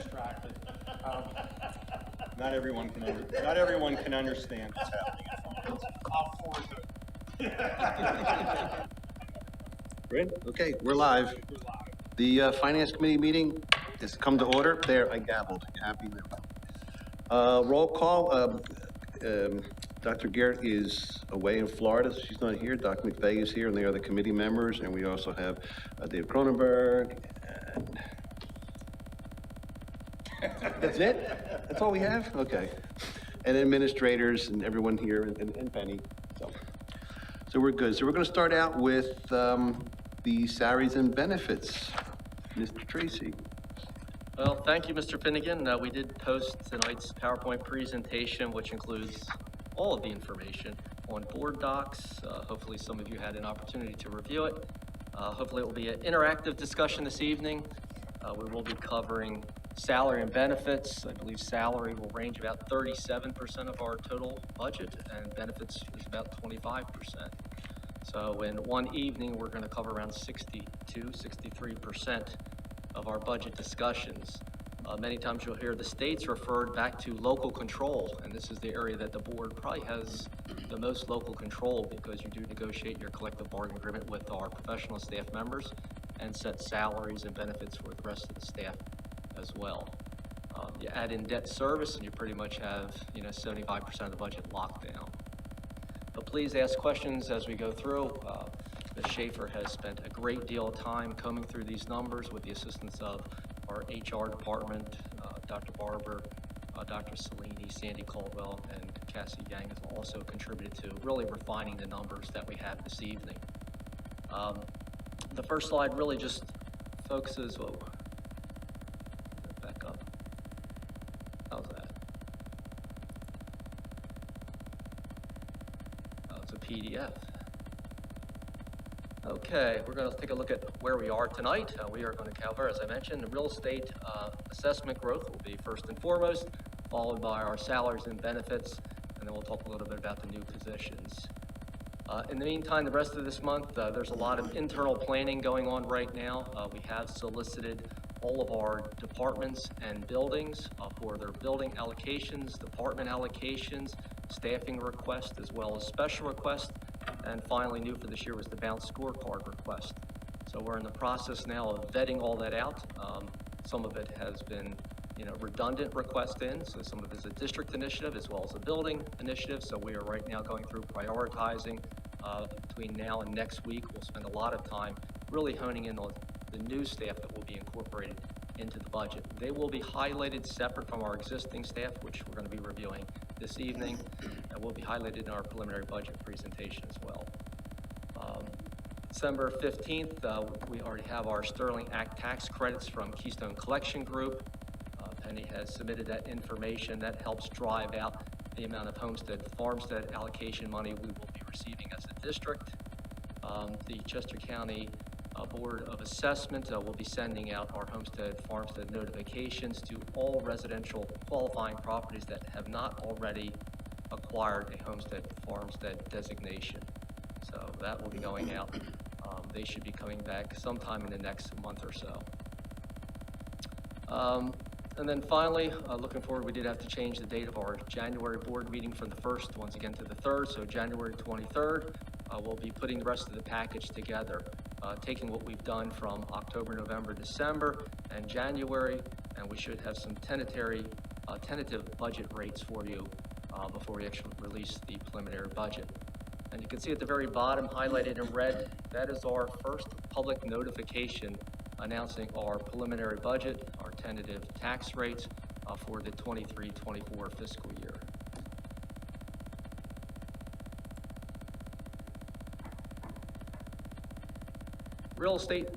distracted. Not everyone can understand what's happening in finance. I'll forward it. Great. Okay, we're live. The Finance Committee meeting has come to order. There, I gabbled. You happy now? Roll call. Dr. Garrett is away in Florida, so she's not here. Dr. McVeigh is here, and the other committee members, and we also have Dave Cronenberg. And that's it? That's all we have? Okay. And administrators and everyone here, and Penny. So we're good. So we're going to start out with the salaries and benefits. Mr. Tracy. Well, thank you, Mr. Finnegan. We did post tonight's PowerPoint presentation, which includes all of the information on board docs. Hopefully some of you had an opportunity to review it. Hopefully it will be an interactive discussion this evening. We will be covering salary and benefits. I believe salary will range about 37% of our total budget, and benefits is about 25%. So in one evening, we're going to cover around 63% of our budget discussions. Many times you'll hear the states referred back to local control, and this is the area that the board probably has the most local control, because you do negotiate your collective bargaining agreement with our professional staff members and set salaries and benefits for the rest of the staff as well. You add in debt service and you pretty much have 75% of the budget locked down. But please ask questions as we go through. Ms. Schaefer has spent a great deal of time combing through these numbers with the assistance of our HR department, Dr. Barber, Dr. Salini, Sandy Caldwell, and Cassie Yang has also contributed to really refining the numbers that we have this evening. The first slide really just focuses, back up. How's that? Oh, it's a PDF. Okay, we're going to take a look at where we are tonight. We are going to cover, as I mentioned, the real estate assessment growth will be first and foremost, followed by our salaries and benefits, and then we'll talk a little bit about the new positions. In the meantime, the rest of this month, there's a lot of internal planning going on right now. We have solicited all of our departments and buildings for their building allocations, department allocations, staffing requests, as well as special requests. And finally, new for this year was the bounce scorecard request. So we're in the process now of vetting all that out. Some of it has been, redundant requests in. So some of it is a district initiative as well as a building initiative. So we are right now going through prioritizing. Between now and next week, we'll spend a lot of time really honing in on the new staff that will be incorporated into the budget. They will be highlighted separate from our existing staff, which we're going to be reviewing this evening, and will be highlighted in our preliminary budget presentation as well. December 15th, we already have our Sterling Act tax credits from Keystone Collection Group. Penny has submitted that information. That helps drive out the amount of homestead, farmstead allocation money we will be receiving as a district. The Chester County Board of Assessment will be sending out our homestead, farmstead notifications to all residential qualifying properties that have not already acquired a homestead, farmstead designation. So that will be going out. They should be coming back sometime in the next month or so. And then finally, looking forward, we did have to change the date of our January board meeting from the 1st, once again, to the 3rd. So January 23rd, we'll be putting the rest of the package together, taking what we've done from October, November, December, and January, and we should have some tentative budget rates for you before we actually release the preliminary budget. And you can see at the very bottom, highlighted in red, that is our first public notification announcing our preliminary budget, our tentative tax rates for the 23-24 fiscal year. Real estate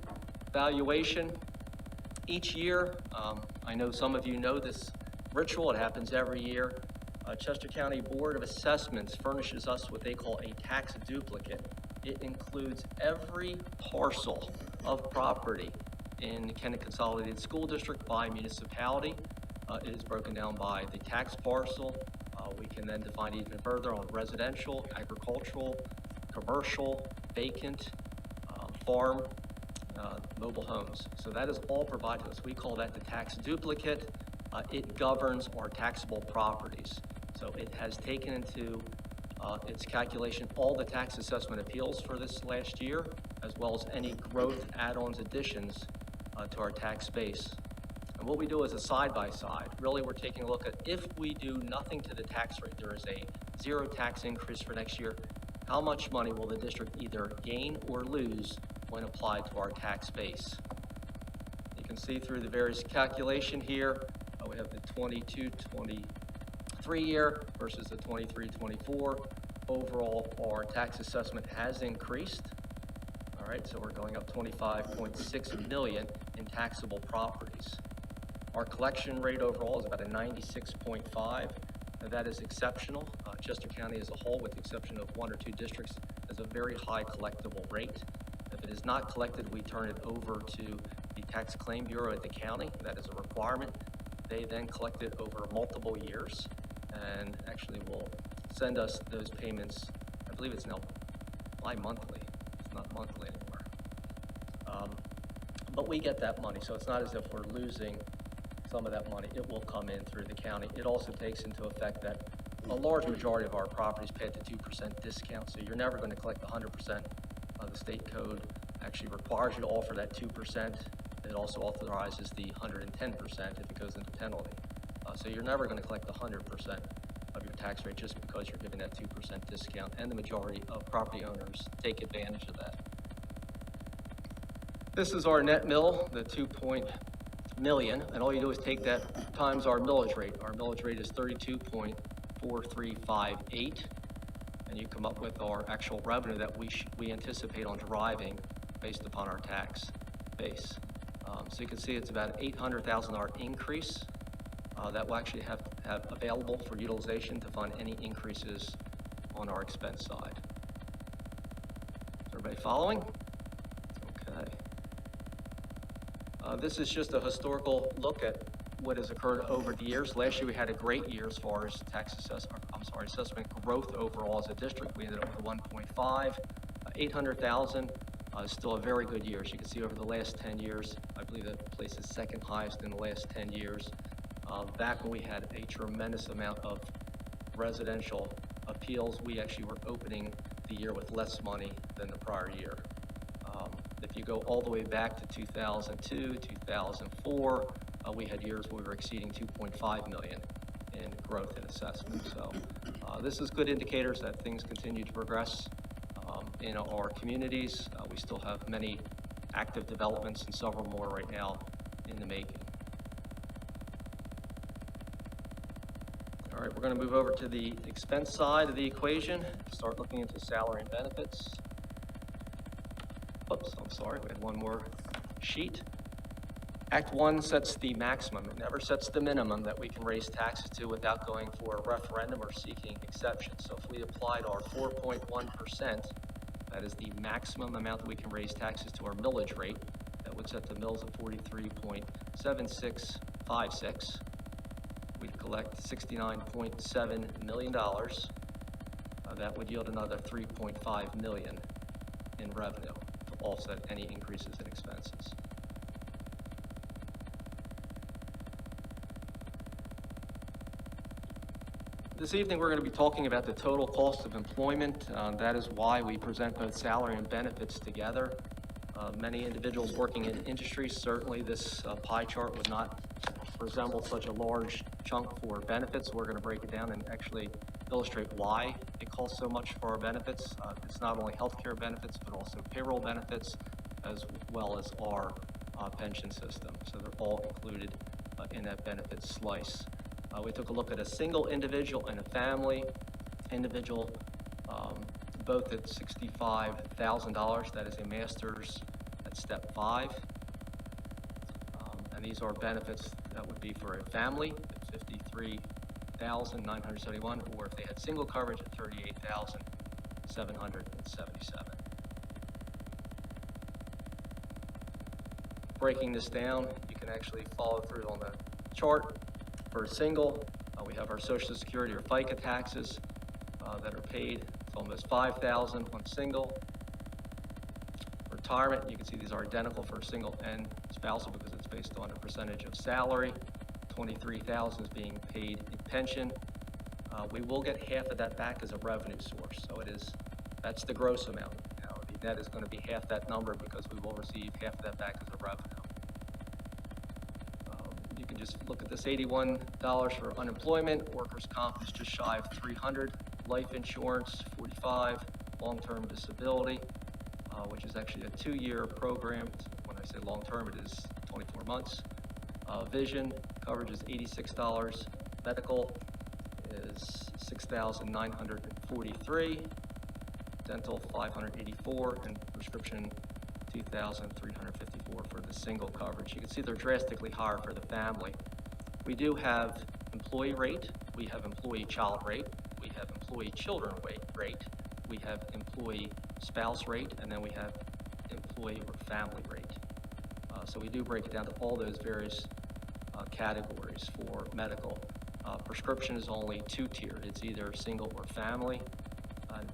valuation. Each year, I know some of you know this ritual, it happens every year. Chester County Board of Assessments furnishes us what they call a tax duplicate. It includes every parcel of property in Kennet Consolidated School District by municipality. It is broken down by the tax parcel. We can then define even further on residential, agricultural, commercial, vacant, farm, mobile homes. So that is all provided to us. We call that the tax duplicate. It governs our taxable properties. So it has taken into its calculation all the tax assessment appeals for this last year, as well as any growth, add-ons, additions to our tax base. And what we do is a side-by-side. Really, we're taking a look at if we do nothing to the tax rate, there is a zero tax increase for next year, how much money will the district either gain or lose when applied to our tax base? You can see through the various calculation here, we have the 22-23 year versus the 23-24. Overall, our tax assessment has increased. All right, so we're going up 25.6 million in taxable properties. Our collection rate overall is about a 96.5. Now that is exceptional. Chester County as a whole, with the exception of one or two districts, has a very high collectible rate. If it is not collected, we turn it over to the Tax Claim Bureau at the county. That is a requirement. They then collect it over multiple years and actually will send us those payments. I believe it's now bi-monthly. It's not monthly anymore. But we get that money, so it's not as if we're losing some of that money. It will come in through the county. It also takes into effect that a large majority of our properties pay at the 2% discount, so you're never going to collect 100%. The state code actually requires you to offer that 2%. It also authorizes the 110% if it goes into penalty. So you're never going to collect 100% of your tax rate just because you're giving that 2% discount, and the majority of property owners take advantage of that. This is our net mill, the 2 million, and all you do is take that times our millage rate. Our millage rate is 32.4358, and you come up with our actual revenue that we anticipate on deriving based upon our tax base. So you can see it's about an $800,000 increase that we'll actually have available for utilization to fund any increases on our expense side. Is everybody following? Okay. This is just a historical look at what has occurred over the years. Last year we had a great year as far as assessment growth overall as a district. We ended up with 1.5, 800,000. Still a very good year. As you can see over the last 10 years, I believe that place is second highest in the last 10 years. Back when we had a tremendous amount of residential appeals, we actually were opening the year with less money than the prior year. If you go all the way back to 2002, 2004, we had years where we were exceeding 2.5 million in growth in assessment. So this is good indicators that things continue to progress in our communities. We still have many active developments and several more right now in the making. All right, we're going to move over to the expense side of the equation, start looking into salary and benefits. Oops, I'm sorry, we had one more sheet. Act 1 sets the maximum. It never sets the minimum that we can raise taxes to without going for a referendum or seeking exceptions. So if we applied our 4.1%, that is the maximum amount that we can raise taxes to our millage rate. That would set the mills at 43.7656. We'd collect $69.7 million. That would yield another $3.5 million in revenue to offset any increases in expenses. This evening, we're going to be talking about the total cost of employment. That is why we present both salary and benefits together. Many individuals working in industry, certainly this pie chart would not resemble such a large chunk for benefits. We're going to break it down and actually illustrate why it costs so much for our benefits. It's not only healthcare benefits, but also payroll benefits, as well as our pension system. So they're all included in that benefit slice. We took a look at a single individual and a family individual, both at $65,000. That is a master's at step 5. And these are benefits that would be for a family at $53,971, or if they had single coverage at $38,777. Breaking this down, you can actually follow through on the chart. For a single, we have our Social Security or FICA taxes that are paid. It's almost $5,000 on single. For retirement, you can see these are identical for single and spousal because it's based on a percentage of salary. 23,000 is being paid in pension. We will get half of that back as a revenue source, so that's the gross amount. Now, the net is going to be half that number because we will receive half of that back as a revenue. You can just look at this $81 for unemployment, workers' comp is just shy of 300, life insurance 45, long-term disability, which is actually a 2-year program. When I say long-term, it is 24 months. Vision coverage is $86. Medical is $6,943. Dental $584, and prescription $2,354 for the single coverage. You can see they're drastically higher for the family. We do have employee rate, we have employee child rate, we have employee children rate, we have employee spouse rate, and then we have employee or family rate. So we do break it down to all those various categories for medical. Prescription is only 2-tiered. It's either single or family. And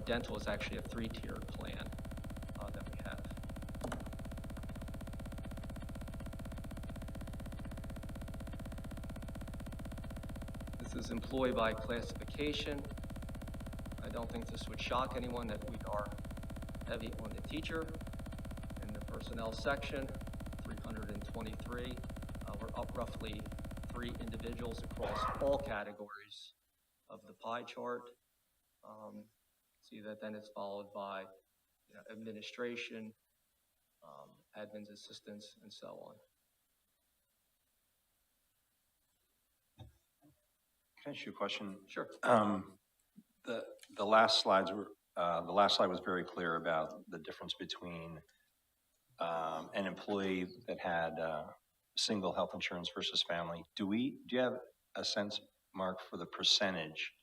dental is actually a 3-tiered plan that we have. This is employee by classification. I don't think this would shock anyone that we are heavy on the teacher. In the personnel section, 323. We're up roughly 3 individuals across all categories of the pie chart. See that then it's followed by administration, admin's assistants, and so on. Can I ask you a question? Sure. The last slides were, the last slide was very clear about the difference between an employee that had single health insurance versus family. Do you have a sense, Mark, for the percentage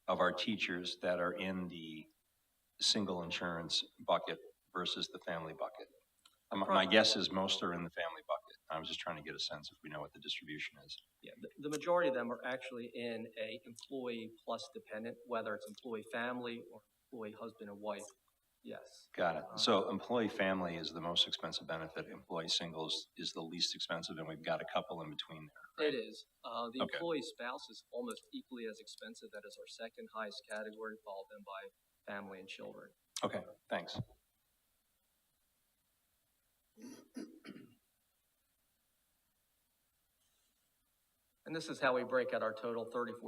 of our teachers that are in the single insurance bucket versus the family bucket? My guess is most are in the family bucket. I was just trying to get a sense if we know what the distribution is. Yeah, the majority of them are actually in a employee plus dependent, whether it's employee family or employee husband and wife. Yes. Got it. So employee family is the most expensive benefit. Employee singles is the least expensive, and we've got a couple in between there. It is. The employee spouse is almost equally as expensive. That is our second highest category, followed then by family and children. Okay, thanks. And this is how we break out our total $34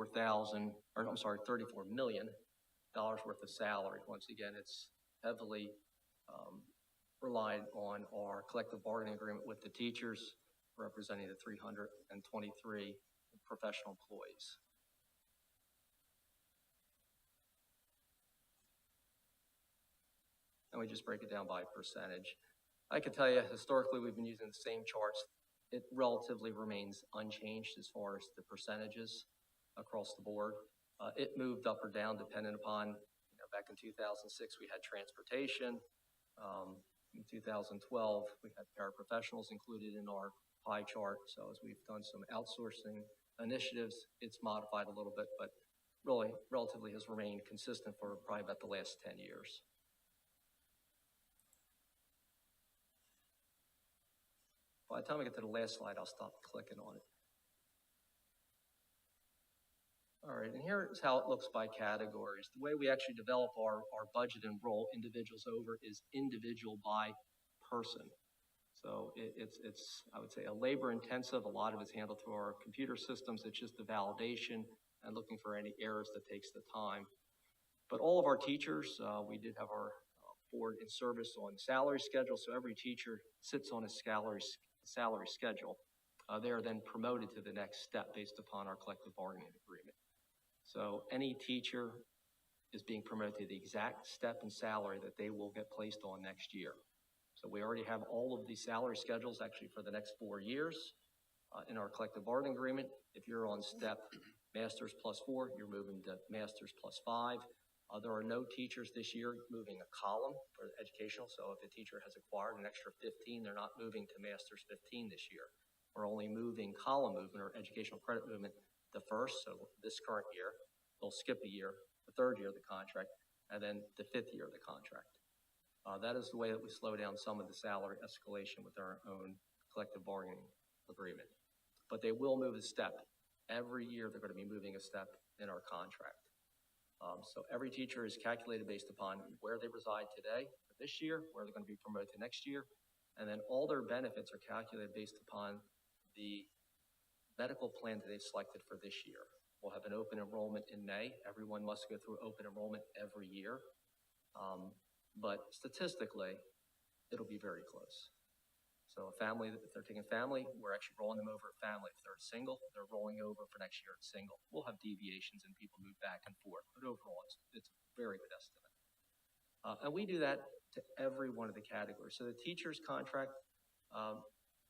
million worth of salary. Once again, it's heavily relied on our collective bargaining agreement with the teachers, representing the 323 professional employees. And we just break it down by percentage. I can tell you, historically, we've been using the same charts. It relatively remains unchanged as far as the percentages across the board. It moved up or down depending upon, back in 2006, we had transportation. In 2012, we had paraprofessionals included in our pie chart. So as we've done some outsourcing initiatives, it's modified a little bit, but really relatively has remained consistent for probably about the last 10 years. By the time I get to the last slide, I'll stop clicking on it. All right, and here's how it looks by categories. The way we actually develop our budget and roll individuals over is individual by person. So it's I would say, a labor intensive. A lot of it's handled through our computer systems. It's just the validation and looking for any errors that takes the time. But all of our teachers, we did have our board in service on salary schedule. So every teacher sits on a salary schedule. They are then promoted to the next step based upon our collective bargaining agreement. So any teacher is being promoted to the exact step and salary that they will get placed on next year. So we already have all of the salary schedules actually for the next 4 years in our collective bargaining agreement. If you're on step Masters +4, you're moving to Masters +5. There are no teachers this year moving a column for educational. So if a teacher has acquired an extra 15, they're not moving to Masters 15 this year. We're only moving column movement or educational credit movement the first, so this current year. They'll skip a year, the third year of the contract, and then the 5th year of the contract. That is the way that we slow down some of the salary escalation with our own collective bargaining agreement. But they will move a step. Every year, they're going to be moving a step in our contract. So every teacher is calculated based upon where they reside today for this year, where they're going to be promoted to next year, and then all their benefits are calculated based upon the medical plan that they've selected for this year. We'll have an open enrollment in May. Everyone must go through open enrollment every year. But statistically, it'll be very close. So a family, if they're taking family, we're actually rolling them over a family. If they're single, they're rolling over for next year at single. We'll have deviations and people move back and forth, but overall, it's a very good estimate. And we do that to every one of the categories. So the teacher's contract,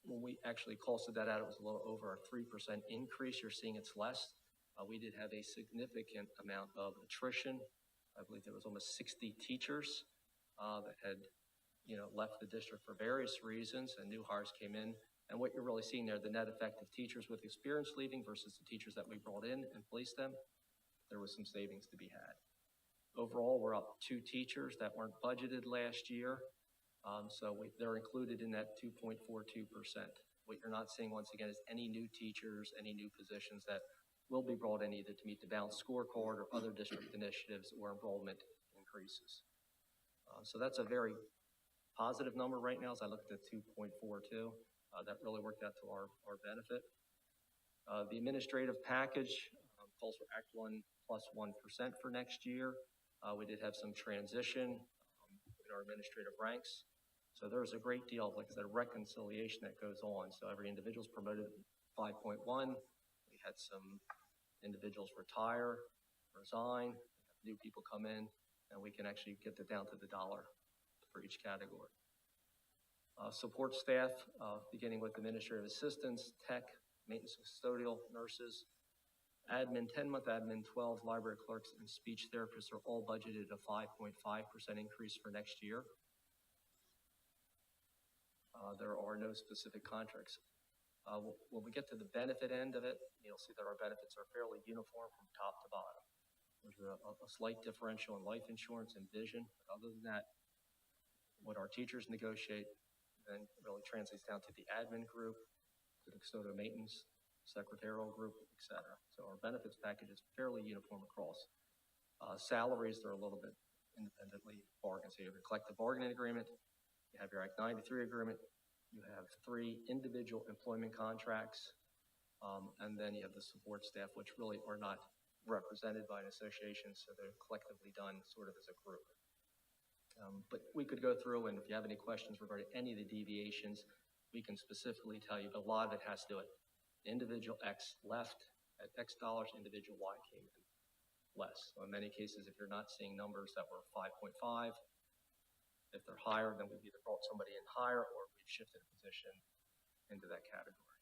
when we actually costed that out, it was a little over a 3% increase. You're seeing it's less. We did have a significant amount of attrition. I believe there was almost 60 teachers that had left the district for various reasons, and new hires came in. And what you're really seeing there, the net effect of teachers with experience leaving versus the teachers that we brought in and placed them, there was some savings to be had. Overall, we're up 2 teachers that weren't budgeted last year. So they're included in that 2.42%. What you're not seeing, once again, is any new teachers, any new positions that will be brought in either to meet the balanced scorecard or other district initiatives or enrollment increases. So that's a very positive number right now as I looked at 2.42. That really worked out to our benefit. The administrative package calls for Act 1 plus 1% for next year. We did have some transition in our administrative ranks. So there's a great deal of, like I said, reconciliation that goes on. So every individual's promoted 5.1. We had some individuals retire, resign, new people come in, and we can actually get it down to the dollar for each category. Support staff, beginning with administrative assistants, tech, maintenance custodial, nurses, admin, 10-month admin, 12 library clerks, and speech therapists are all budgeted a 5.5% increase for next year. There are no specific contracts. When we get to the benefit end of it, you'll see that our benefits are fairly uniform from top to bottom. There's a slight differential in life insurance and vision. But other than that, what our teachers negotiate then really translates down to the admin group, to the custodial maintenance, secretarial group, et cetera. So our benefits package is fairly uniform across. Salaries, they're a little bit independently bargained. So you have your collective bargaining agreement, you have your Act 93 agreement, you have 3 individual employment contracts, and then you have the support staff, which really are not represented by an association, so they're collectively done sort of as a group. But we could go through, and if you have any questions regarding any of the deviations, we can specifically tell you, but a lot of it has to do with individual X left at X dollars, individual Y came in less. So in many cases, if you're not seeing numbers that were 5.5, if they're higher, then we've either brought somebody in higher or we've shifted a position into that category.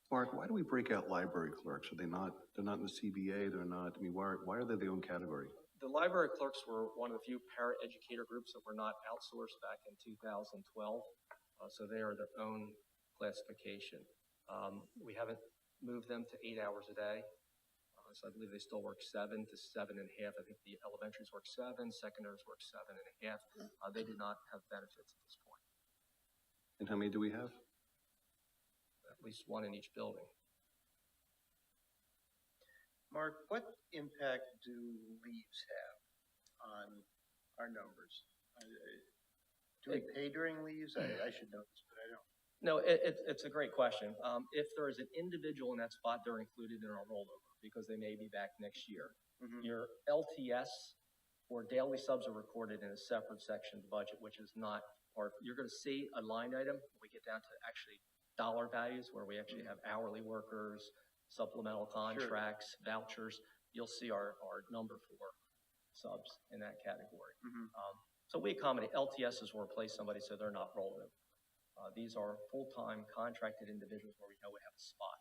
Mark, why do we break out library clerks? They're not in the CBA, they're not, I mean, why are they their own category? The library clerks were one of the few para-educator groups that were not outsourced back in 2012. So they are their own classification. We haven't moved them to 8 hours a day. So I believe they still work 7 to 7.5. I think the elementaries work 7, secondaries work 7.5. They do not have benefits at this point. And how many do we have? At least 1 in each building. Mark, what impact do leaves have on our numbers? Do we pay during leaves? I should know this, but I don't. No, it's a great question. If there is an individual in that spot, they're included in our rollover because they may be back next year. Mm-hmm. Your LTS or daily subs are recorded in a separate section of the budget, which is not part. You're going to see a line item when we get down to actually dollar values where we actually have hourly workers, supplemental contracts, vouchers. You'll see our number for subs in that category. Mm-hmm. So we accommodate LTSs will replace somebody so they're not rolling over. These are full-time contracted individuals where we know we have a spot.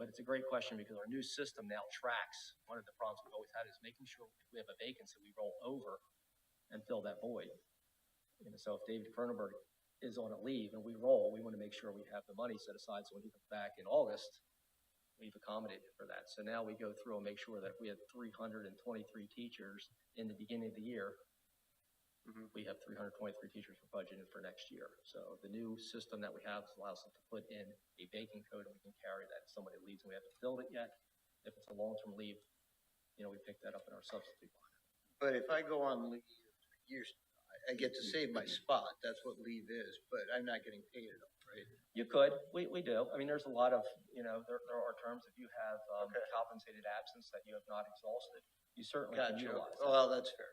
But it's a great question because our new system now tracks. One of the problems we've always had is making sure if we have a vacancy, we roll over and fill that void. So if David Cronenberg is on a leave and we roll, we want to make sure we have the money set aside so when he comes back in August, we've accommodated for that. So now we go through and make sure that if we had 323 teachers in the beginning of the year, We have 323 teachers we're budgeted for next year. So the new system that we have allows us to put in a baking code, and we can carry that. If somebody leaves and we haven't filled it yet, if it's a long-term leave, we pick that up in our substitute line. But if I go on leave, I get to save my spot, that's what leave is, but I'm not getting paid at all, right? You could, we do. I mean, there's a lot of, there are terms, if you have compensated absence that you have not exhausted, you certainly can Gotcha, utilize that. well, that's fair.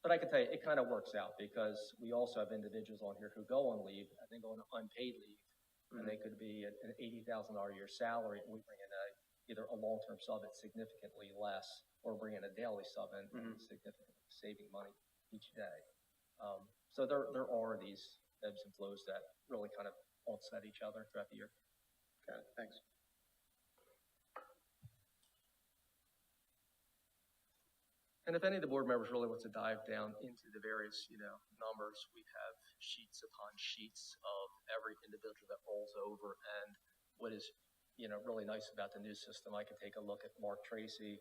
But I can tell you, it kind of works out because we also have individuals on here who go on leave and then go on unpaid leave. And they could be an $80,000 a year salary, and we bring in either a long-term sub at significantly less, or bring in a daily sub and significantly saving money each day. So there are these ebbs and flows that really kind of offset each other throughout the year. Got it, thanks. And if any of the board members really wants to dive down into the various, numbers, we have sheets upon sheets of every individual that rolls over. And what is, really nice about the new system, I can take a look at Mark Tracy,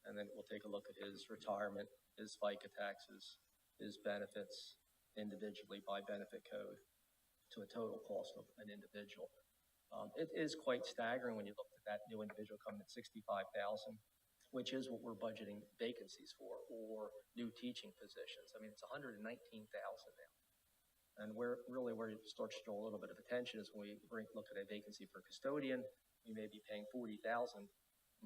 and then we'll take a look at his retirement, his FICA taxes, his benefits individually by benefit code to a total cost of an individual. It is quite staggering when you look at that new individual coming at $65,000. Which is what we're budgeting vacancies for, or new teaching positions. I mean, it's $119,000 now. And where it starts to draw a little bit of attention is when we look at a vacancy for custodian, we may be paying $40,000,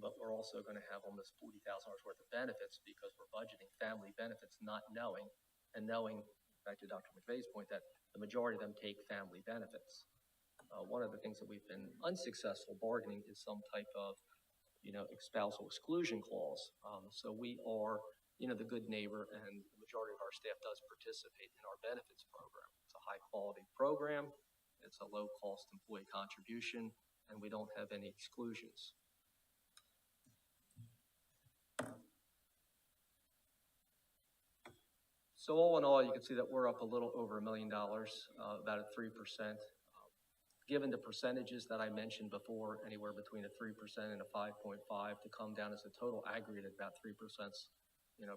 but we're also going to have almost $40,000 worth of benefits because we're budgeting family benefits, not knowing, back to Dr. McVeigh's point, that the majority of them take family benefits. One of the things that we've been unsuccessful bargaining is some type of spousal exclusion clause. So we are, the good neighbor, and the majority of our staff does participate in our benefits program. It's a high quality program. It's a low cost employee contribution, and we don't have any exclusions. So all in all, you can see that we're up a little over $1 million, about a 3%. Given the percentages that I mentioned before, anywhere between a 3% and a 5.5, to come down as a total aggregate about 3%,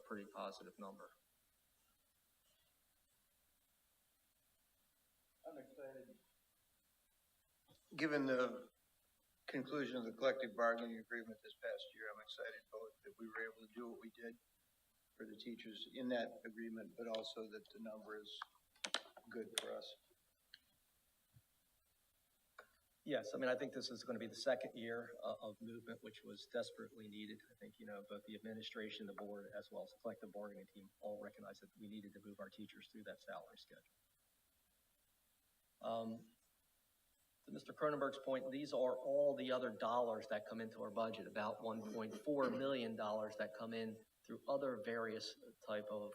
pretty positive number. I'm excited. Given the conclusion of the collective bargaining agreement this past year, I'm excited both that we were able to do what we did for the teachers in that agreement, but also that the number is good for us. Yes, I mean, I think this is going to be the second year of movement, which was desperately needed. I think, both the administration, the board, as well as the collective bargaining team all recognized that we needed to move our teachers through that salary schedule. To Mr. Cronenberg's point, these are all the other dollars that come into our budget, about $1.4 million that come in through other various type of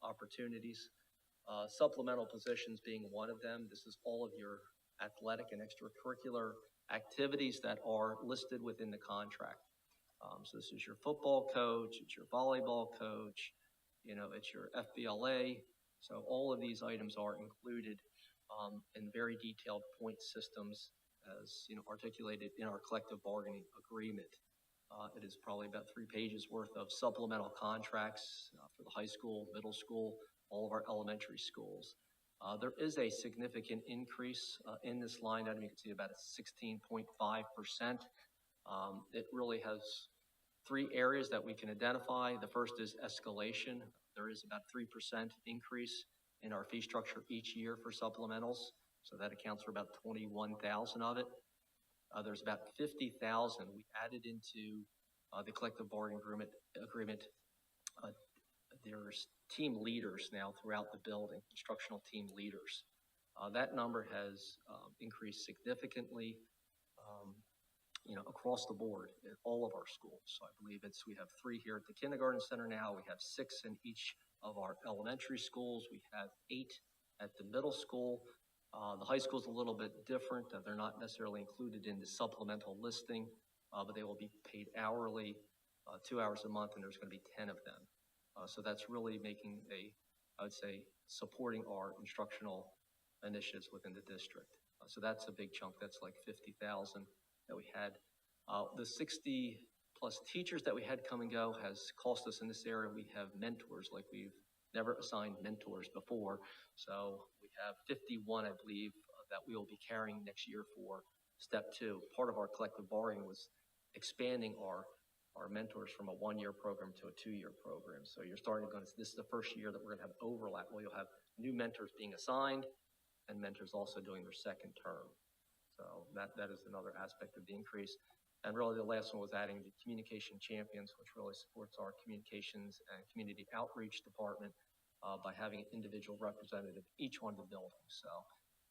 opportunities. Supplemental positions being one of them. This is all of your athletic and extracurricular activities that are listed within the contract. So this is your football coach, it's your volleyball coach, it's your FBLA. So all of these items are included in very detailed point systems as articulated in our collective bargaining agreement. It is probably about 3 pages worth of supplemental contracts for the high school, middle school, all of our elementary schools. There is a significant increase in this line item. You can see about a 16.5%. It really has 3 areas that we can identify. The first is escalation. There is about 3% increase in our fee structure each year for supplementals. So that accounts for about 21,000 of it. There's about 50,000 we added into the collective bargaining agreement. There's team leaders now throughout the building, instructional team leaders. That number has increased significantly, across the board in all of our schools. So I believe we have 3 here at the kindergarten center now. We have 6 in each of our elementary schools. We have 8 at the middle school. The high school is a little bit different. They're not necessarily included in the supplemental listing, but they will be paid hourly, 2 hours a month, and there's going to be 10 of them. So that's really making I would say, supporting our instructional initiatives within the district. So that's a big chunk. That's like 50,000 that we had. The 60 plus teachers that we had come and go has cost us in this area. We have mentors, like we've never assigned mentors before. So we have 51, I believe, that we will be carrying next year for step 2. Part of our collective bargaining was expanding our mentors from a 1-year program to a 2-year program. So you're starting to this is the first year that we're going to have overlap, where you'll have new mentors being assigned and mentors also doing their second term. So that is another aspect of the increase. And really the last one was adding the communication champions, which really supports our communications and community outreach department by having an individual representative in each one of the buildings. So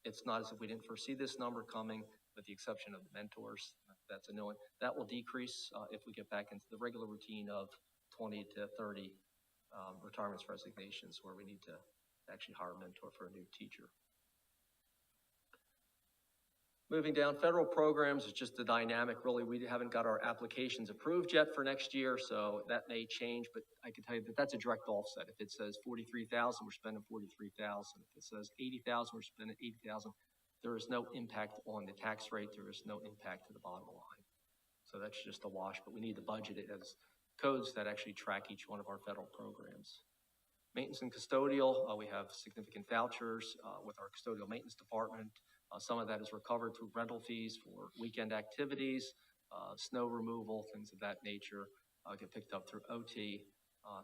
it's not as if we didn't foresee this number coming, with the exception of the mentors. That's a no one. That will decrease if we get back into the regular routine of 20 to 30 retirements, resignations, where we need to actually hire a mentor for a new teacher. Moving down, federal programs is just the dynamic. Really, we haven't got our applications approved yet for next year, so that may change, but I can tell you that that's a direct offset. If it says 43,000, we're spending 43,000. If it says 80,000, we're spending 80,000. There is no impact on the tax rate. There is no impact to the bottom line. So that's just a wash, but we need to budget it as codes that actually track each one of our federal programs. Maintenance and custodial, we have significant vouchers with our custodial maintenance department. Some of that is recovered through rental fees for weekend activities, snow removal, things of that nature get picked up through OT,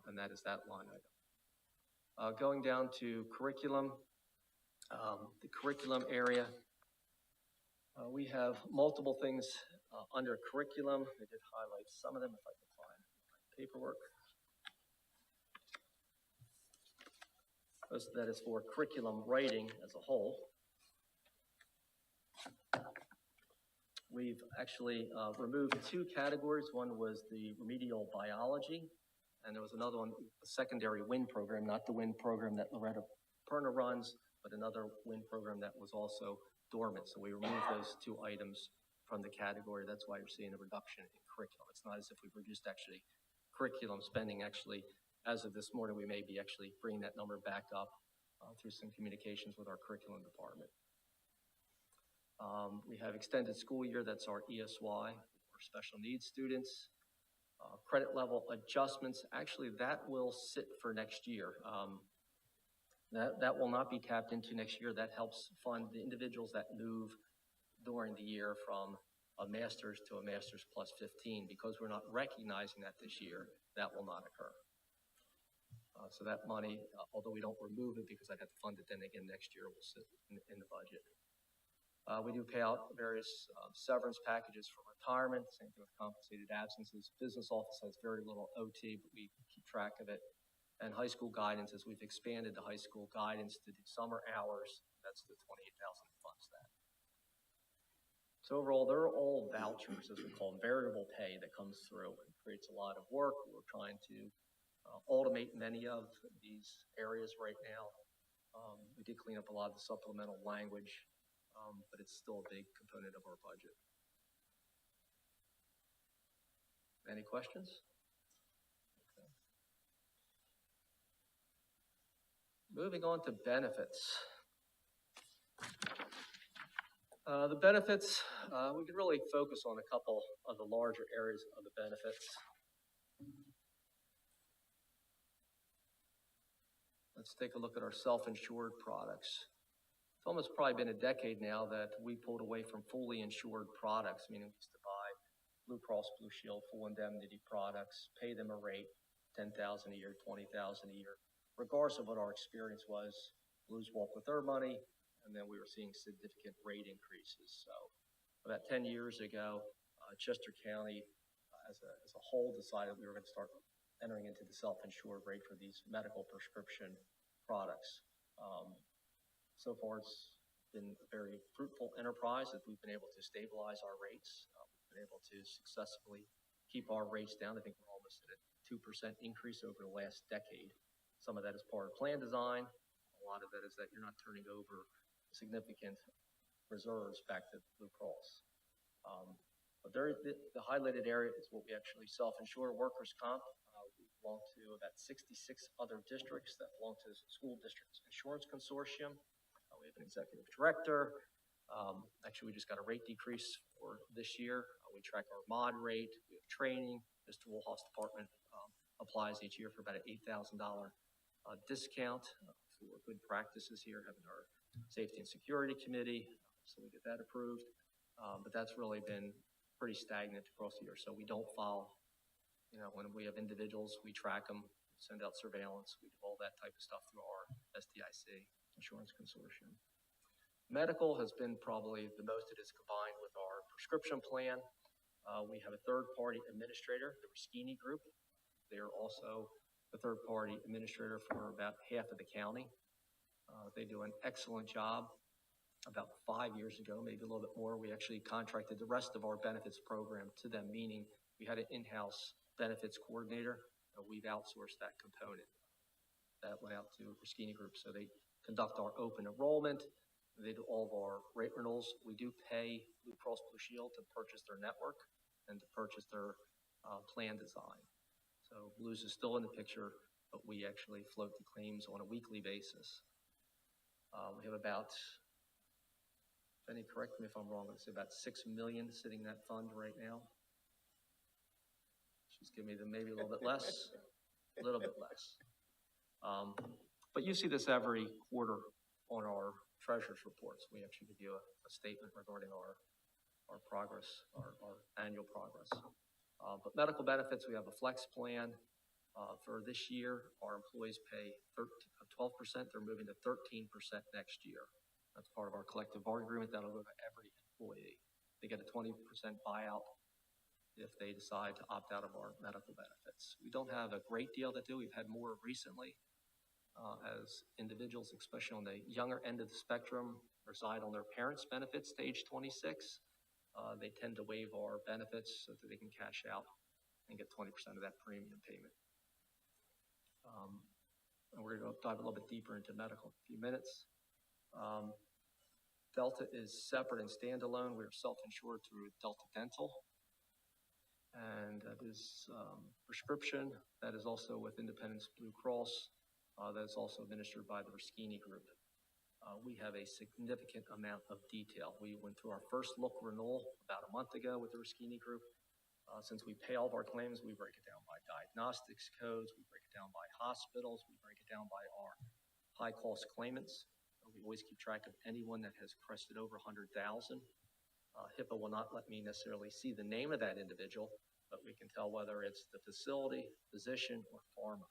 and that is that line item. Going down to curriculum, the curriculum area, we have multiple things under curriculum. I did highlight some of them if I can find my paperwork. Most of that is for curriculum writing as a whole. We've actually removed 2 categories. One was the remedial biology, and there was another one, the secondary WIN program, not the WIN program that Loretta Perna runs, but another WIN program that was also dormant. So we removed those 2 items from the category. That's why you're seeing a reduction in curriculum. It's not as if we've reduced actually curriculum spending. Actually, as of this morning, we may be actually bringing that number back up through some communications with our curriculum department. We have extended school year, that's our ESY for special needs students. Credit level adjustments, actually that will sit for next year. That will not be tapped into next year. That helps fund the individuals that move during the year from a master's to a master's plus 15. Because we're not recognizing that this year, that will not occur. So that money, although we don't remove it because I'd have to fund it then again next year, will sit in the budget. We do pay out various severance packages for retirement, same thing with compensated absences. Business office has very little OT, but we keep track of it. And high school guidance, as we've expanded the high school guidance to do summer hours, that's the 28,000 that funds that. So overall, they're all vouchers, as we call them, variable pay that comes through and creates a lot of work. We're trying to automate many of these areas right now. We did clean up a lot of the supplemental language, but it's still a big component of our budget. Any questions? Okay. Moving on to benefits. The benefits, we can really focus on a couple of the larger areas of the benefits. Let's take a look at our self-insured products. It's almost probably been a decade now that we pulled away from fully insured products, meaning we used to buy Blue Cross Blue Shield full indemnity products, pay them a rate, $10,000 a year, $20,000 a year. Regardless of what our experience was, Blues walk with their money, and then we were seeing significant rate increases. So about 10 years ago, Chester County as a whole decided we were going to start entering into the self-insured rate for these medical prescription products. So far, it's been a very fruitful enterprise that we've been able to stabilize our rates. We've been able to successfully keep our rates down. I think we're almost at a 2% increase over the last decade. Some of that is part of plan design. A lot of that is that you're not turning over significant reserves back to Blue Cross. But the highlighted area is what we actually self-insure, workers' comp. We belong to about 66 other districts that belong to the School Districts Insurance Consortium. We have an executive director. Actually, we just got a rate decrease for this year. We track our mod rate. We have training. Mr. Woolhoff's department applies each year for about an $8,000 discount for good practices here, having our Safety and Security Committee, so we get that approved. But that's really been pretty stagnant across the year, so we don't follow. When we have individuals, we track them, send out surveillance, we do all that type of stuff through our SDIC Insurance Consortium. Medical has been probably the most it is combined with our prescription plan. We have a third-party administrator, the Ruschini Group. They're also the third-party administrator for about half of the county. They do an excellent job. About 5 years ago, maybe a little bit more, we actually contracted the rest of our benefits program to them, meaning we had an in-house benefits coordinator, and we've outsourced that component. That went out to Ruschini Group, so they conduct our open enrollment, they do all of our rate renewals. We do pay Blue Cross Blue Shield to purchase their network and to purchase their plan design. So Blues is still in the picture, but we actually float the claims on a weekly basis. We have about, Benny, correct me if I'm wrong, it's about 6 million sitting in that fund right now. She's giving me maybe a little bit less, a little bit less. But you see this every quarter on our treasurer's reports. We actually give you a statement regarding our progress, our annual progress. But medical benefits, we have a flex plan. For this year, our employees pay 12%. They're moving to 13% next year. That's part of our collective bargaining agreement. That'll go to every employee. They get a 20% buyout if they decide to opt out of our medical benefits. We don't have a great deal to do. We've had more recently as individuals, especially on the younger end of the spectrum, reside on their parents' benefits to age 26. They tend to waive our benefits so that they can cash out and get 20% of that premium payment. And we're going to dive a little bit deeper into medical in a few minutes. Delta is separate and standalone. We're self-insured through Delta Dental. And that is prescription. That is also with Independence Blue Cross. That is also administered by the Ruschini Group. We have a significant amount of detail. We went through our first look renewal about a month ago with the Ruschini Group. Since we pay all of our claims, we break it down by diagnostics codes, we break it down by hospitals, we break it down by our high-cost claimants. We always keep track of anyone that has crested over 100,000. HIPAA will not let me necessarily see the name of that individual, but we can tell whether it's the facility, physician, or pharma.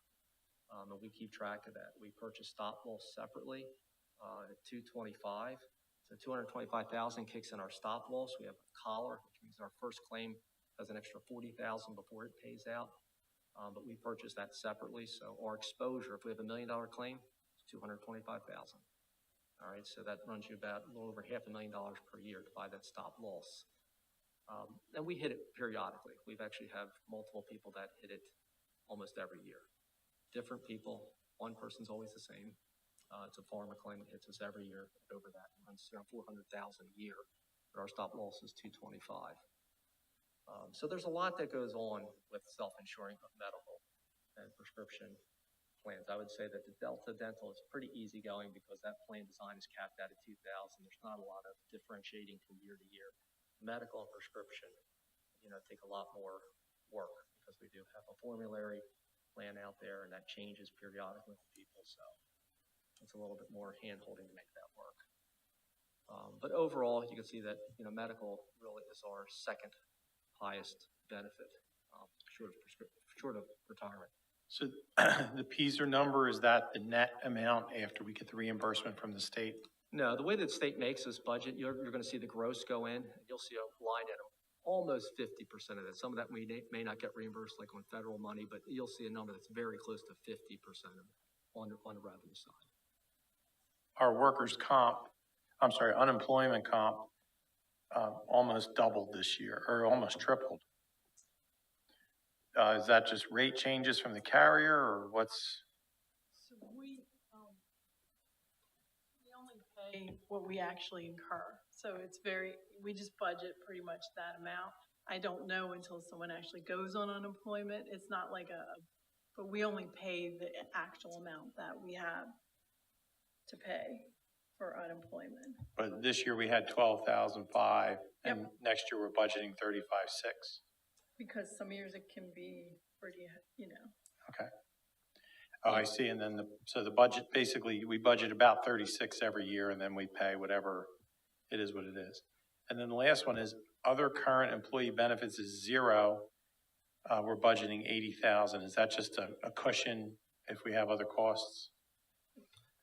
And we keep track of that. We purchase stop loss separately at $225. So $225,000 kicks in our stop loss. We have a collar, which means our first claim has an extra $40,000 before it pays out. But we purchase that separately. So our exposure, if we have $1 million claim, it's $225,000. All right, so that runs you about a little over $500,000 per year to buy that stop loss. And we hit it periodically. We've actually have multiple people that hit it almost every year. Different people, one person's always the same. It's a pharma claim that hits us every year over that. It runs around $400,000 a year, but our stop loss is $225,000. So there's a lot that goes on with self-insuring of medical and prescription plans. I would say that the Delta Dental is pretty easygoing because that plan design is capped out at $2,000. There's not a lot of differentiating from year to year. Medical and prescription, take a lot more work because we do have a formulary plan out there and that changes periodically with people. So it's a little bit more hand-holding to make that work. But overall, you can see that, medical really is our second highest benefit, short of retirement. So the PSER number, is that the net amount after we get the reimbursement from the state? No, the way that the state makes this budget, you're going to see the gross go in. You'll see a line item, almost 50% of that. Some of that we may not get reimbursed like on federal money, but you'll see a number that's very close to 50% of it on the revenue side. Our unemployment comp almost doubled this year, or almost tripled. Is that just rate changes from the carrier, or what's? So we only pay what we actually incur. So we just budget pretty much that amount. I don't know until someone actually goes on unemployment. It's not like but we only pay the actual amount that we have to pay for unemployment. But this year we had 12,500, and next year we're budgeting 35,600. Because some years it can be pretty, Okay. Oh, I see, and then so the budget, basically, we budget about 36 every year, and then we pay whatever, it is what it is. And then the last one is, other current employee benefits is zero, we're budgeting 80,000, is that just a cushion if we have other costs?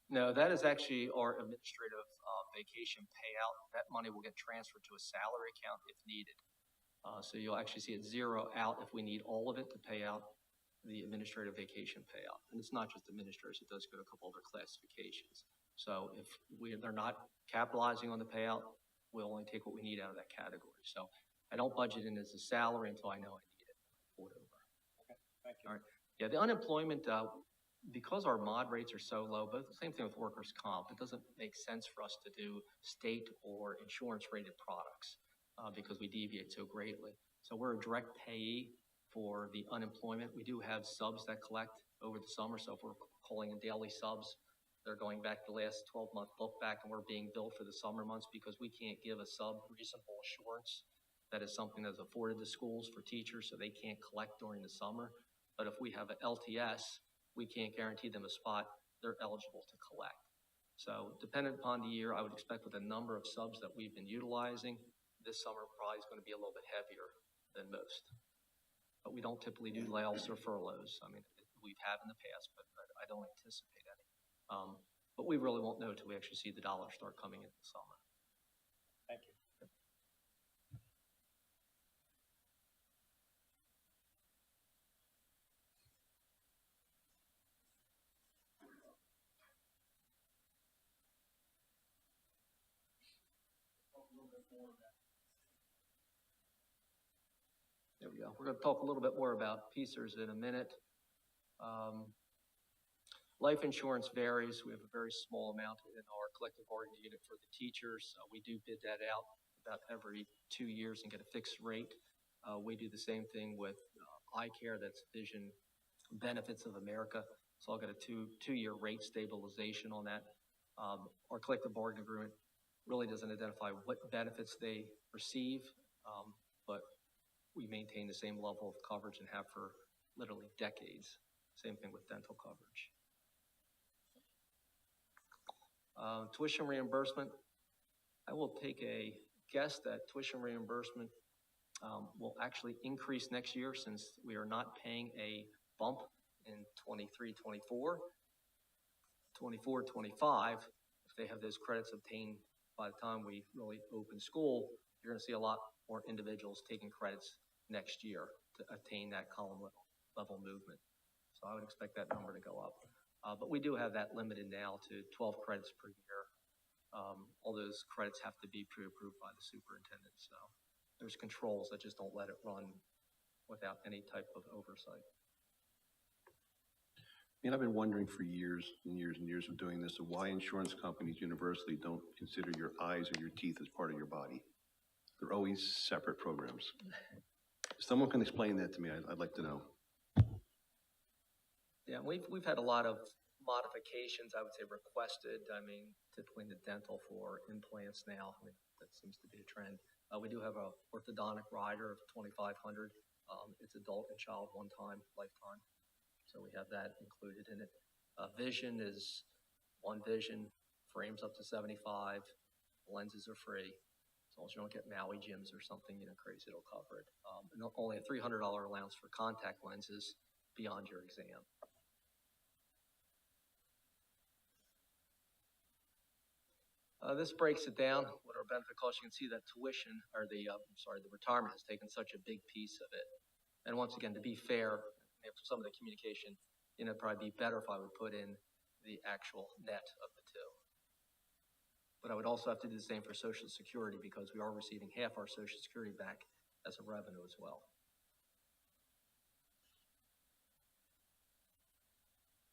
No, that is actually our administrative vacation payout. That money will get transferred to a salary account if needed. So you'll actually see it zero out if we need all of it to pay out the administrative vacation payout. And it's not just administrators, it does go to a couple other classifications. So if they're not capitalizing on the payout, we'll only take what we need out of that category. So I don't budget in as a salary until I know I need it. Pull it over. Thank you. All right. Yeah, the unemployment, because our mod rates are so low, but the same thing with workers' comp, it doesn't make sense for us to do state or insurance rated products because we deviate so greatly. So we're a direct payee for the unemployment. We do have subs that collect over the summer. So if we're calling in daily subs, they're going back the last 12-month look back, and we're being billed for the summer months because we can't give a sub reasonable assurance. That is something that's afforded to schools for teachers, so they can't collect during the summer. But if we have an LTS, we can't guarantee them a spot, they're eligible to collect. So dependent upon the year, I would expect with the number of subs that we've been utilizing, this summer probably is going to be a little bit heavier than most. But we don't typically do layoffs or furloughs. I mean, we've had in the past, but I don't anticipate any. But we really won't know until we actually see the dollars start coming in the summer. Thank you. There we go. We're going to talk a little bit more about PCERS in a minute. Life insurance varies. We have a very small amount in our collective bargaining unit for the teachers. We do bid that out about every 2 years and get a fixed rate. We do the same thing with eye care, that's Vision Benefits of America. So I'll get a two-year rate stabilization on that. Our collective bargaining agreement really doesn't identify what benefits they receive, but we maintain the same level of coverage and have for literally decades. Same thing with dental coverage. Tuition reimbursement. I will take a guess that tuition reimbursement will actually increase next year since we are not paying a bump in 23, 24, 24, 25. If they have those credits obtained by the time we really open school, you're going to see a lot more individuals taking credits next year to attain that column level movement. So I would expect that number to go up. But we do have that limited now to 12 credits per year. All those credits have to be pre-approved by the superintendent. So there's controls that just don't let it run without any type of oversight. I've been wondering for years and years and years of doing this, of why insurance companies universally don't consider your eyes or your teeth as part of your body. They're always separate programs. If someone can explain that to me, I'd like to know. Yeah, we've had a lot of modifications, I would say requested. I mean, typically in the dental for implants now, I mean, that seems to be a trend. We do have a orthodontic rider of $2,500. It's adult and child one time, lifetime. So we have that included in it. Vision is one vision, frames up to 75, lenses are free. As long as you don't get Maui gyms or something, crazy, it'll cover it. And only a $300 allowance for contact lenses beyond your exam. This breaks it down, what our benefit costs. You can see that tuition, or the retirement has taken such a big piece of it. And once again, to be fair, if some of the communication, it'd probably be better if I would put in the actual net of the two. But I would also have to do the same for Social Security because we are receiving half our Social Security back as a revenue as well.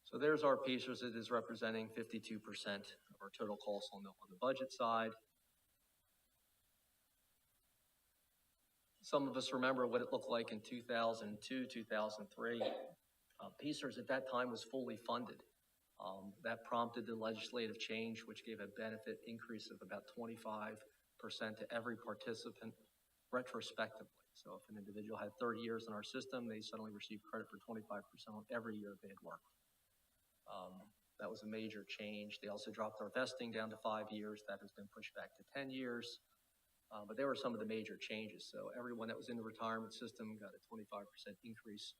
So there's our PCERS. It is representing 52% of our total costs on the budget side. Some of us remember what it looked like in 2002, 2003. PCERS at that time was fully funded. That prompted the legislative change, which gave a benefit increase of about 25% to every participant retrospectively. So if an individual had 30 years in our system, they suddenly received credit for 25% on every year they had worked. That was a major change. They also dropped our vesting down to 5 years. That has been pushed back to 10 years. But there were some of the major changes. So everyone that was in the retirement system got a 25% increase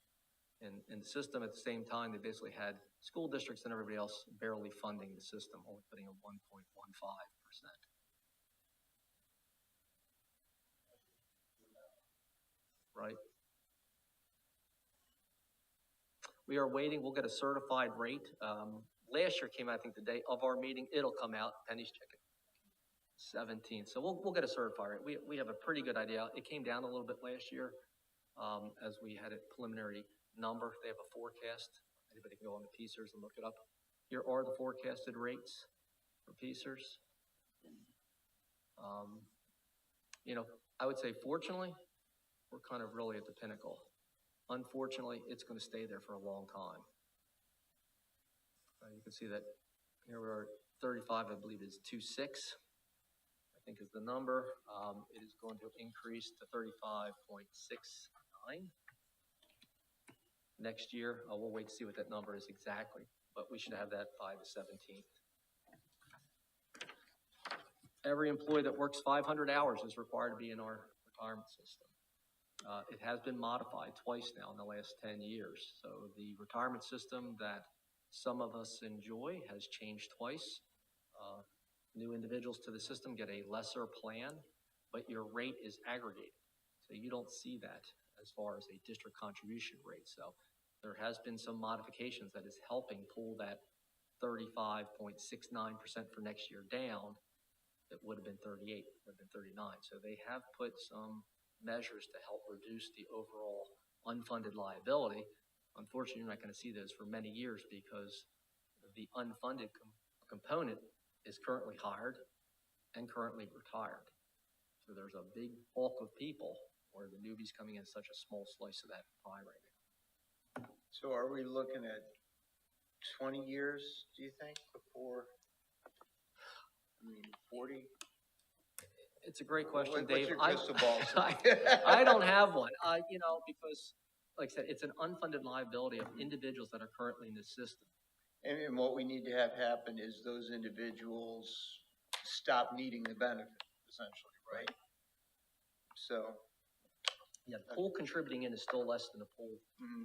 in the system. At the same time, they basically had school districts and everybody else barely funding the system, only putting in 1.15%. Right? We are waiting. We'll get a certified rate. Last year came out, I think, the day of our meeting. It'll come out. Penny's checking. 17th. So we'll get a certified rate. We have a pretty good idea. It came down a little bit last year as we had a preliminary number. They have a forecast. Anybody can go on the PCERS and look it up. Here are the forecasted rates for PCERS. You know, I would say fortunately, we're kind of really at the pinnacle. Unfortunately, it's going to stay there for a long time. You can see that here we are, 35, I believe is 2.6, I think is the number. It is going to increase to 35.69 next year. We'll wait to see what that number is exactly, but we should have that by the 17th. Every employee that works 500 hours is required to be in our retirement system. It has been modified twice now in the last 10 years. So the retirement system that some of us enjoy has changed twice. New individuals to the system get a lesser plan, but your rate is aggregated. So you don't see that as far as a district contribution rate. So there has been some modifications that is helping pull that 35.69% for next year down. That would have been 38, would have been 39. So they have put some measures to help reduce the overall unfunded liability. Unfortunately, you're not going to see those for many years because the unfunded component is currently hired and currently retired. So there's a big bulk of people where the newbies coming in such a small slice of that pie right now. So are we looking at 20 years, do you think, before, 40? It's a great question, What's Dave. your crystal ball say? I don't have one, you know, because like I said, it's an unfunded liability of individuals that are currently in the system. And what we need to have happen is those individuals stop needing the benefit, essentially, right? So. Yeah, the pool contributing in is still less than the pool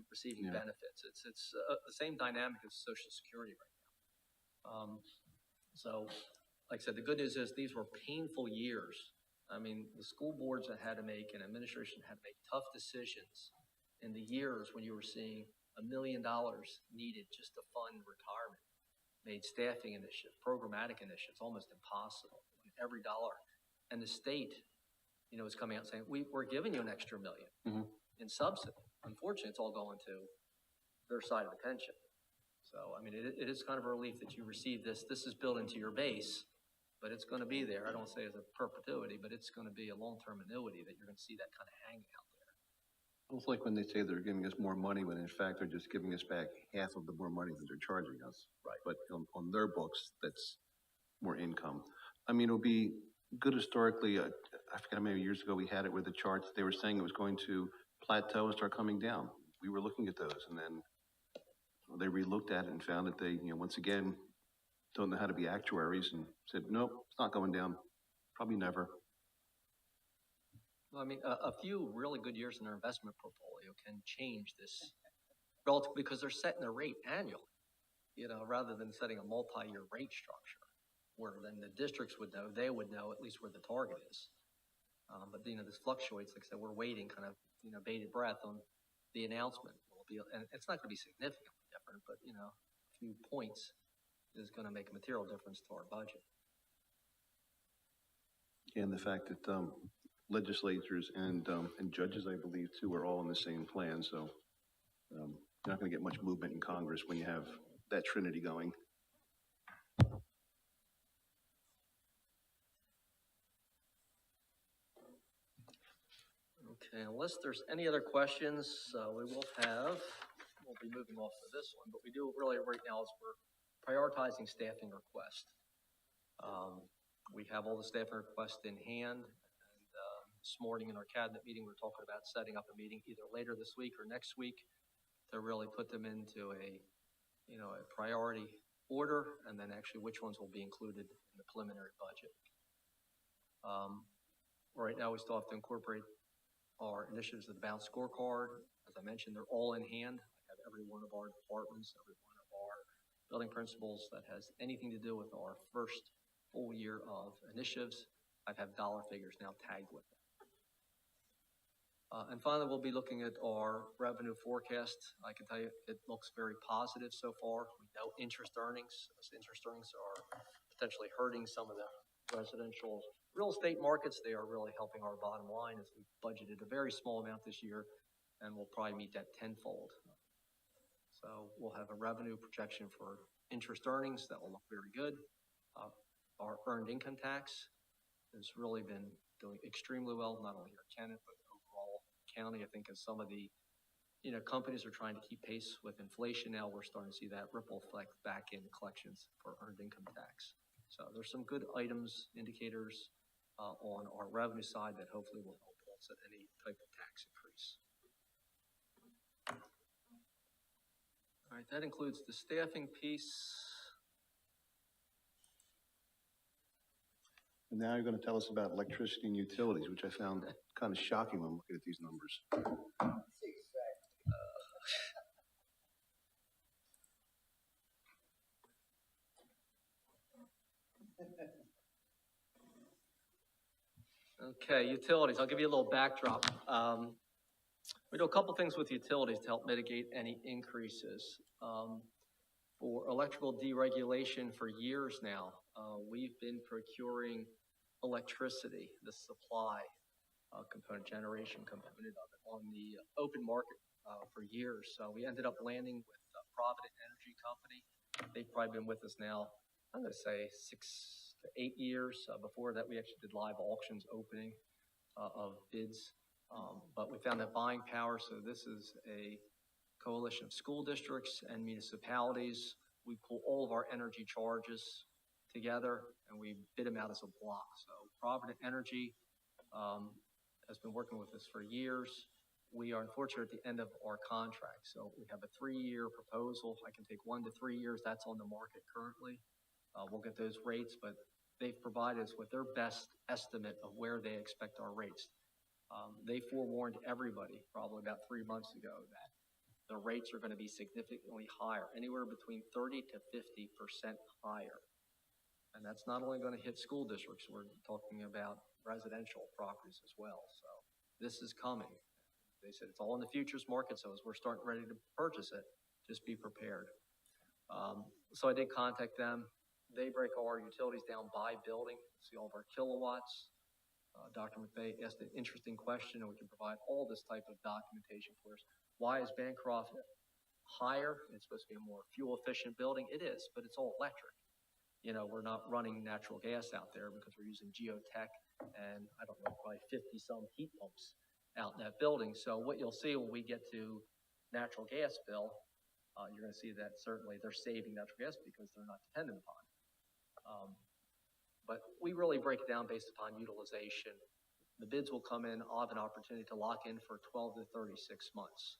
receiving Yeah. benefits. It's the same dynamic as Social Security right now. So, like I said, the good news is these were painful years. I mean, the school boards that had to make and administration had to make tough decisions in the years when you were seeing $1 million needed just to fund retirement, made staffing initiatives, programmatic initiatives almost impossible. Every dollar, and the state, you know, is coming out saying we're giving you an extra $1 million in subsidy. Unfortunately, it's all going to their side of the pension. So, I mean, it is kind of a relief that you receive this. This is built into your base, but it's going to be there. I don't say as a perpetuity, but it's going to be a long-term annuity that you're going to see that kind of hanging out there. It's like when they say they're giving us more money, when in fact they're just giving us back half of the more money that they're charging us. Right. But on their books, that's more income. I mean, it'll be good historically. I forget how many years ago we had it where the charts, they were saying it was going to plateau and start coming down. We were looking at those, and then they re-looked at it and found that they, you know, once again, don't know how to be actuaries and said, nope, it's not going down. Probably never. Well, I mean, a few really good years in their investment portfolio can change this relative because they're setting the rate annually, you know, rather than setting a multi-year rate structure where then the districts would know, they would know at least where the target is. But, you know, this fluctuates. Like I said, we're waiting kind of, you know, bated breath on the announcement. And it's not going to be significantly different, but, you know, a few points is going to make a material difference to our budget. And the fact that legislators and judges, I believe, too, are all in the same plan. So you're not going to get much movement in Congress when you have that trinity going. Okay, unless there's any other questions, we'll be moving off of this one, but we do really right now is we're prioritizing staffing requests. We have all the staffing requests in hand, and this morning in our cabinet meeting, we're talking about setting up a meeting either later this week or next week to really put them into a a priority order, and then actually which ones will be included in the preliminary budget. Right now, we still have to incorporate our initiatives of the balanced scorecard. As I mentioned, they're all in hand. I have every one of our departments, every one of our building principals that has anything to do with our first full year of initiatives. I have dollar figures now tagged with them. And finally, we'll be looking at our revenue forecast. I can tell you it looks very positive so far. We know interest earnings. Those interest earnings are potentially hurting some of the residential real estate markets. They are really helping our bottom line as we budgeted a very small amount this year, and we'll probably meet that tenfold. So we'll have a revenue projection for interest earnings that will look very good. Our earned income tax has really been doing extremely well, not only here at Kennett, but overall county. I think as some of the, companies are trying to keep pace with inflation now, we're starting to see that ripple effect back in collections for earned income tax. So there's some good items, indicators on our revenue side that hopefully will help offset any type of tax increase. All right, that includes the staffing piece. And now you're gonna tell us about electricity and utilities, which I found kind of shocking when looking at these numbers. Okay, utilities, I'll give you a little backdrop. We do a couple things with utilities to help mitigate any increases. For electrical deregulation for years now, we've been procuring electricity, the supply component, generation component of it on the open market for years. So we ended up landing with Provident Energy Company. They've probably been with us now, I'm gonna say 6 to 8 years. Before that, we actually did live auctions opening of bids. But we found that buying power, so this is a coalition of school districts and municipalities. We pull all of our energy charges together and we bid them out as a block. So Provident Energy has been working with us for years. We are unfortunately at the end of our contract. So we have a 3-year proposal. I can take 1 to 3 years. That's on the market currently. We'll get those rates, but they've provided us with their best estimate of where they expect our rates. They forewarned everybody probably about 3 months ago that the rates are going to be significantly higher, anywhere between 30 to 50% higher. And that's not only going to hit school districts, we're talking about residential properties as well. So this is coming. They said it's all in the futures market, so as we're starting ready to purchase it, just be prepared. So I did contact them. They break all our utilities down by building, see all of our kilowatts. Dr. McVeigh asked an interesting question, and we can provide all this type of documentation for us. Why is Bancroft higher? It's supposed to be a more fuel-efficient building. It is, but it's all electric. We're not running natural gas out there because we're using geotech and, I don't know, probably 50-some heat pumps out in that building. So what you'll see when we get to natural gas bill, you're going to see that certainly they're saving natural gas because they're not dependent upon it. But we really break it down based upon utilization. The bids will come in. I'll have an opportunity to lock in for 12 to 36 months.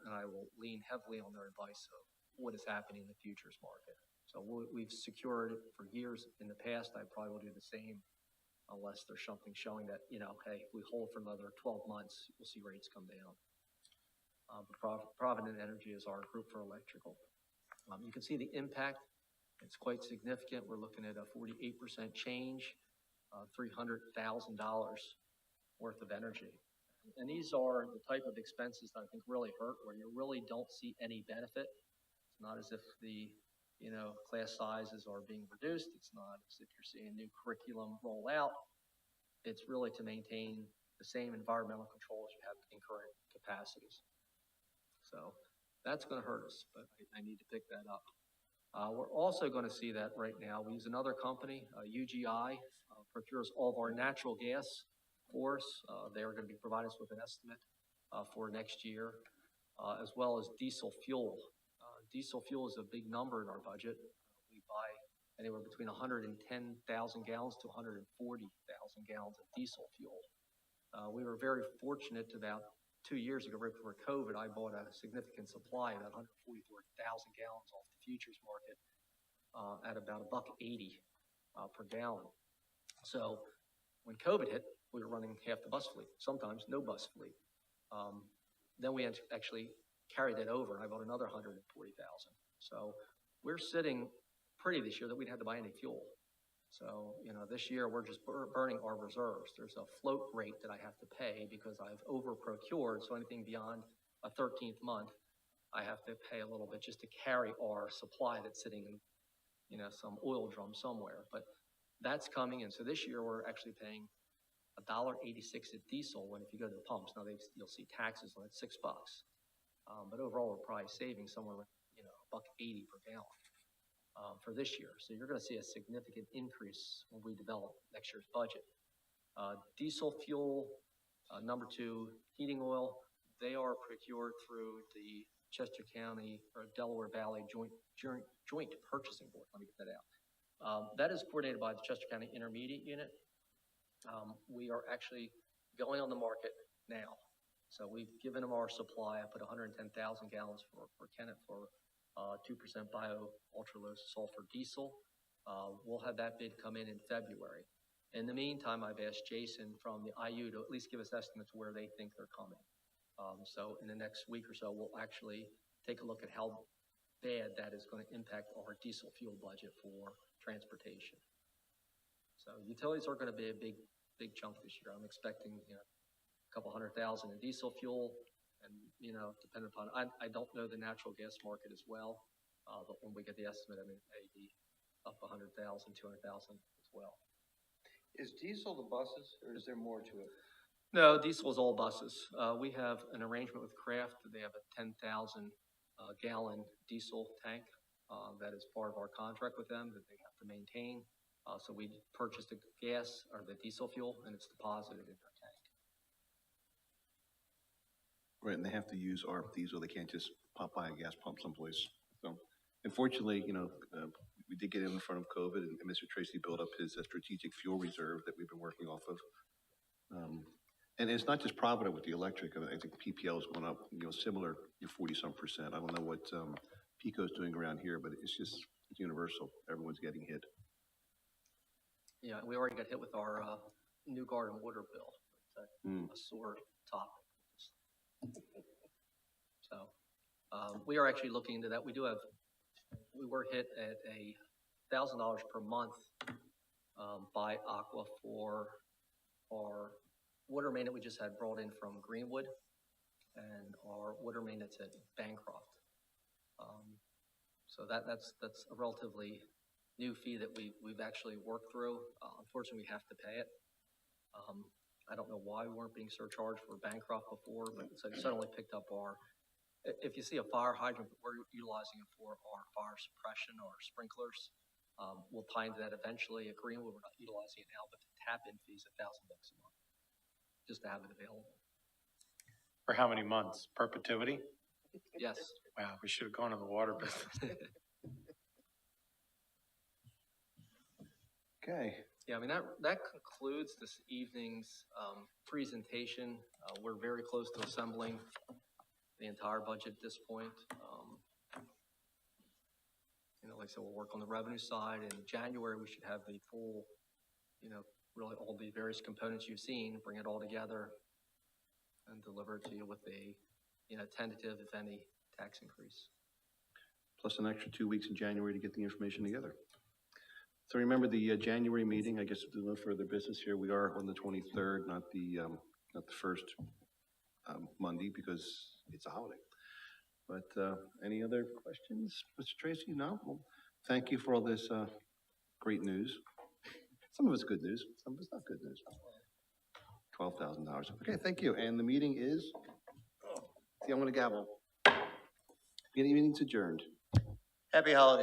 And I will lean heavily on their advice of what is happening in the futures market. So we've secured it for years in the past. I probably will do the same unless there's something showing that, hey, if we hold for another 12 months, we'll see rates come down. Provident Energy is our group for electrical. You can see the impact. It's quite significant. We're looking at a 48% change, $300,000 worth of energy. And these are the type of expenses that I think really hurt, where you really don't see any benefit. It's not as if the class sizes are being reduced. It's not as if you're seeing new curriculum roll out. It's really to maintain the same environmental controls you have in current capacities. So that's going to hurt us, but I need to pick that up. We're also going to see that right now. We use another company, UGI, procures all of our natural gas for us. They are going to be providing us with an estimate for next year, as well as diesel fuel. Diesel fuel is a big number in our budget. We buy anywhere between 110,000 gallons to 140,000 gallons of diesel fuel. We were very fortunate about 2 years ago, right before COVID, I bought a significant supply, about 144,000 gallons off the futures market at about $1.80 per gallon. So when COVID hit, we were running half the bus fleet, sometimes no bus fleet. Then we actually carried that over, and I bought another 140,000. So we're sitting pretty this year that we'd have to buy any fuel. So, this year we're just burning our reserves. There's a float rate that I have to pay because I've over procured. So anything beyond a 13th month, I have to pay a little bit just to carry our supply that's sitting in, some oil drum somewhere. But that's coming in. So this year we're actually paying $1.86 at diesel when if you go to the pumps, now you'll see taxes on it, $6. But overall we're probably saving somewhere like, $1.80 per gallon. For this year. So you're going to see a significant increase when we develop next year's budget. Diesel fuel, number 2, heating oil, they are procured through the Chester County or Delaware Valley Joint Purchasing Board. Let me get that out. That is coordinated by the Chester County Intermediate Unit. We are actually going on the market now. So we've given them our supply. I put 110,000 gallons for Kennett for 2% bio ultra-low sulfur diesel. We'll have that bid come in February. In the meantime, I've asked Jason from the IU to at least give us estimates where they think they're coming. So in the next week or so, we'll actually take a look at how bad that is going to impact our diesel fuel budget for transportation. So utilities are going to be a big chunk this year. I'm expecting a couple 100,000 in diesel fuel. And, depending upon, I don't know the natural gas market as well, but when we get the estimate, it may be up 100,000, 200,000 as well. Is diesel the buses, or is there more to it? No, diesel is all buses. We have an arrangement with Kraft. They have a 10,000 gallon diesel tank that is part of our contract with them that they have to maintain. So we purchase the gas or the diesel fuel, and it's deposited in their tank. Right, and they have to use ARP diesel, they can't just pop by a gas pump someplace. So unfortunately, we did get in front of COVID, and Mr. Tracy built up his strategic fuel reserve that we've been working off of. And it's not just Provident with the electric, I think PPL's going up, similar, 40-some%. I don't know what PECO's doing around here, but it's universal, everyone's getting hit. Yeah, we already got hit with our New Garden water bill. It's a sore topic. So we are actually looking into that. We were hit at $1,000 per month by Aqua for our water main that we just had brought in from Greenwood and our water main that's at Bancroft. So that's a relatively new fee that we've actually worked through. Unfortunately, we have to pay it. I don't know why we weren't being surcharged for Bancroft before, but so it suddenly picked up if you see a fire hydrant, we're utilizing it for our fire suppression or sprinklers. We'll tie into that eventually. At Greenwood, we're not utilizing it now, but the tap-in fee is $1,000 a month, just to have it available. For how many months? Perpetuity? Yes. Wow, we should have gone to the water business. Okay. Yeah, I mean, that concludes this evening's presentation. We're very close to assembling the entire budget at this point. Like I said, we'll work on the revenue side. In January, we should have the full, really all the various components you've seen, bring it all together and deliver it to you with a, tentative, if any, tax increase. Plus an extra 2 weeks in January to get the information together. So remember the January meeting, I guess there's no further business here. We are on the 23rd, not the first Monday because it's a holiday. But any other questions, Mr. Tracy? No? Well, thank you for all this great news. Some of it's good news, some of it's not good news. $12,000. Okay, thank you. And the meeting is, see, I'm gonna gavel. Meeting's adjourned. Happy holidays.